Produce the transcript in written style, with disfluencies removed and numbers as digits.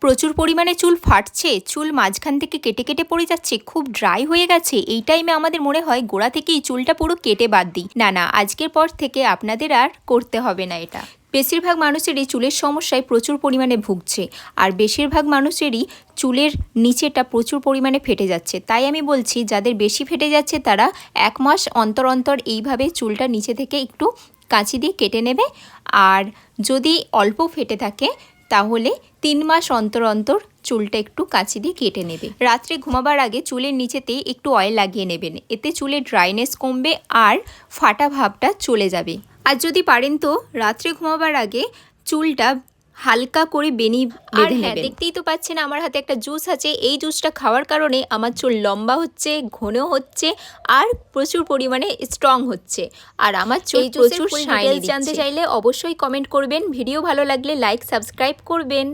প্রচুর পরিমাণে চুল ফাটছে, চুল মাঝখান থেকে কেটে কেটে পড়ে যাচ্ছে, খুব ড্রাই হয়ে গেছে, এই টাইমে আমাদের মনে হয় গোড়া থেকেই চুলটা পুরো কেটে বাদ দিই। না, আজকের পর থেকে আপনাদের আর করতে হবে না এটা। বেশিরভাগ মানুষেরই চুলের সমস্যায় প্রচুর পরিমাণে ভুগছে, আর বেশিরভাগ মানুষেরই চুলের নিচেটা প্রচুর পরিমাণে ফেটে যাচ্ছে। তাই আমি বলছি, যাদের বেশি ফেটে যাচ্ছে তারা 1 মাস অন্তর অন্তর এইভাবে চুলটা নিচে থেকে একটু কাঁচি দিয়ে কেটে নেবে। আর যদি অল্প ফেটে থাকে তাহলে 3 মাস অন্তর অন্তর চুলটা একটু কাঁচি দিয়ে কেটে নেবে। রাত্রে ঘুমাবার আগে চুলের নিচেতে একটু অয়েল লাগিয়ে নেবেন, এতে চুলের ড্রাইনেস কমবে আর ফাটা ভাবটা চলে যাবে। আর যদি পারেন তো রাত্রে ঘুমাবার আগে চুলটা হালকা করে বেনি বেঁধে নেবেন। দেখতেই তো পাচ্ছেন আমার হাতে একটা জুস আছে, এই জুসটা খাওয়ার কারণে আমার চুল লম্বা হচ্ছে, ঘন হচ্ছে আর প্রচুর পরিমাণে স্ট্রং হচ্ছে। আর আমার চুল প্রচুর শাইনি। জানতে চাইলে অবশ্যই কমেন্ট করবেন, ভিডিও ভালো লাগলে লাইক সাবস্ক্রাইব করবেন।